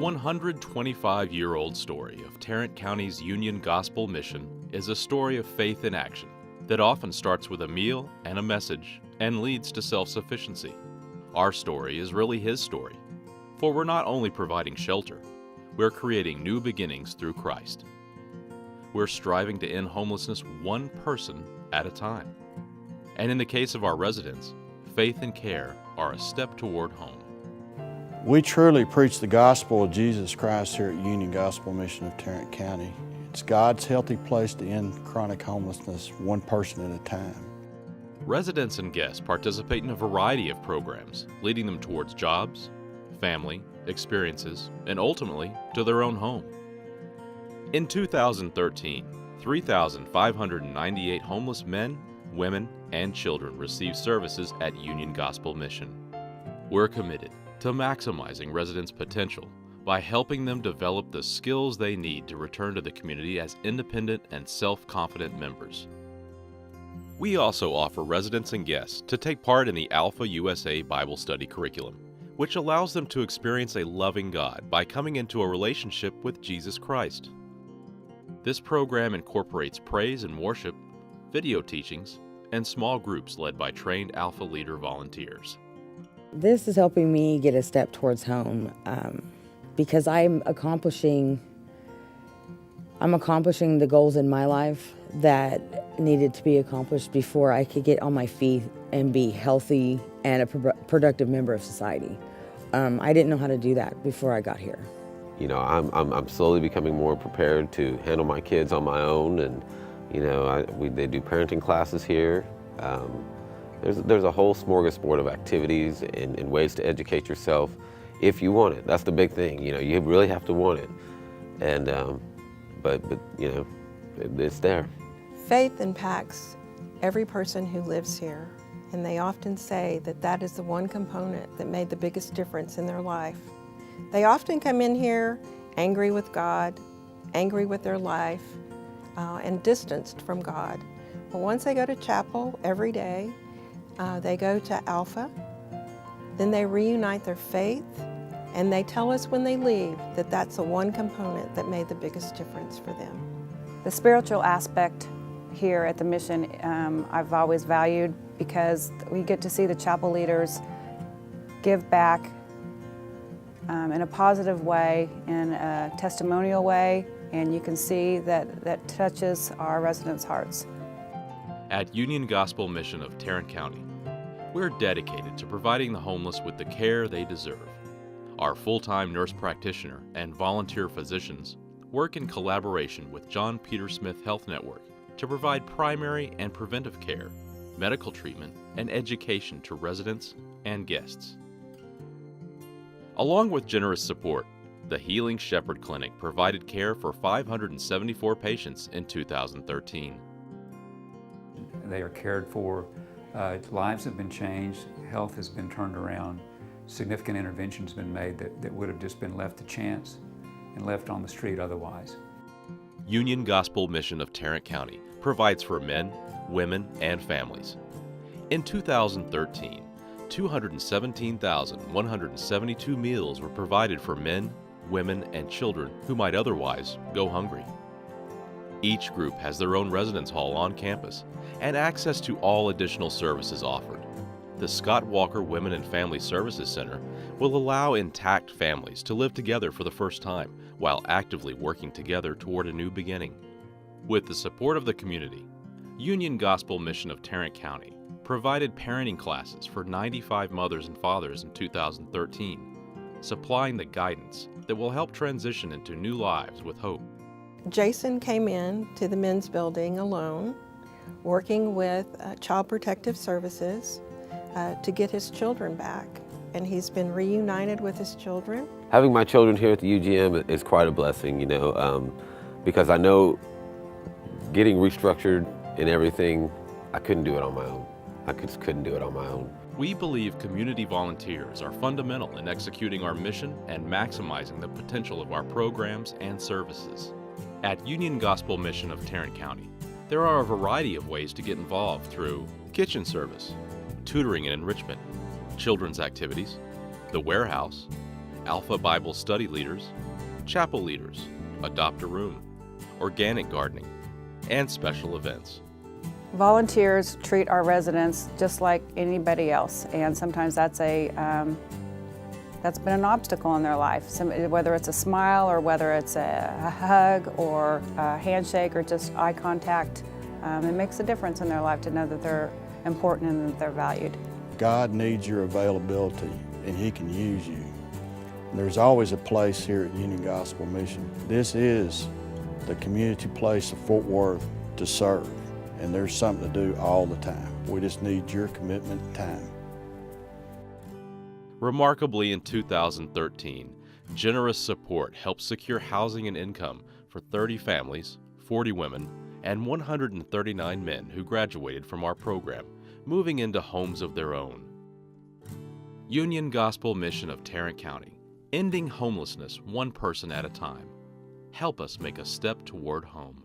The 125-year-old story of Tarrant County's Union Gospel Mission is a story of faith in action that often starts with a meal and a message and leads to self-sufficiency. Our story is really his story, for we're not only providing shelter, we're creating new beginnings through Christ. We're striving to end homelessness one person at a time. And in the case of our residents, faith and care are a step toward home. We truly preach the gospel of Jesus Christ here at Union Gospel Mission of Tarrant County. It's God's healthy place to end chronic homelessness one person at a time. Residents and guests participate in a variety of programs, leading them towards jobs, family, experiences, and ultimately to their own home. In 2013, 3,598 homeless men, women, and children received services at Union Gospel Mission. We're committed to maximizing residents' potential by helping them develop the skills they need to return to the community as independent and self-confident members. We also offer residents and guests to take part in the Alpha USA Bible Study curriculum, which allows them to experience a loving God by coming into a relationship with Jesus Christ. This program incorporates praise and worship, video teachings, and small groups led by trained Alpha Leader volunteers. This is helping me get a step towards home because I'm accomplishing the goals in my life that needed to be accomplished before I could get on my feet and be healthy and a productive member of society. I didn't know how to do that before I got here. You know, I'm slowly becoming more prepared to handle my kids on my own, and you know, they do parenting classes here. There's a whole smorgasbord of activities and ways to educate yourself if you want it. That's the big thing. You know, you really have to want it. And but you know, it's there. Faith impacts every person who lives here, and they often say that that is the one component that made the biggest difference in their life. They often come in here angry with God, angry with their life, and distanced from God. But once they go to chapel every day, they go to Alpha, then they reunite their faith, and they tell us when they leave that that's the one component that made the biggest difference for them. The spiritual aspect here at the mission I've always valued, because we get to see the chapel leaders give back in a positive way, in a testimonial way, and you can see that touches our residents' hearts. At Union Gospel Mission of Tarrant County, we're dedicated to providing the homeless with the care they deserve. Our full-time nurse practitioner and volunteer physicians work in collaboration with John Peter Smith Health Network to provide primary and preventive care, medical treatment, and education to residents and guests. Along with generous support, the Healing Shepherd Clinic provided care for 574 patients in 2013. They are cared for, lives have been changed, health has been turned around, significant interventions have been made that would have just been left to chance and left on the street otherwise. Union Gospel Mission of Tarrant County provides for men, women, and families. In 2013, 217,172 meals were provided for men, women, and children who might otherwise go hungry. Each group has their own residence hall on campus and access to all additional services offered. The Scott Walker Women and Family Services Center will allow intact families to live together for the first time while actively working together toward a new beginning. With the support of the community, Union Gospel Mission of Tarrant County provided parenting classes for 95 mothers and fathers in 2013, supplying the guidance that will help transition into new lives with hope. Jason came in to the men's building alone, working with Child Protective Services to get his children back, and he's been reunited with his children. Having my children here at the UGM is quite a blessing, you know, because I know getting restructured and everything, I couldn't do it on my own. I just couldn't do it on my own. We believe community volunteers are fundamental in executing our mission and maximizing the potential of our programs and services. At Union Gospel Mission of Tarrant County, there are a variety of ways to get involved through kitchen service, tutoring and enrichment, children's activities, the warehouse, Alpha Bible study leaders, chapel leaders, adopt a room, organic gardening, and special events. Volunteers treat our residents just like anybody else, and sometimes that's been an obstacle in their life. Whether it's a smile or whether it's a hug or a handshake or just eye contact, it makes a difference in their life to know that they're important and that they're valued. God needs your availability, and He can use you. There's always a place here at Union Gospel Mission. This is the community place of Fort Worth to serve, and there's something to do all the time. We just need your commitment and time. Remarkably, in 2013, generous support helped secure housing and income for 30 families, 40 women, and 139 men who graduated from our program, moving into homes of their own. Union Gospel Mission of Tarrant County, ending homelessness one person at a time. Help us make a step toward home.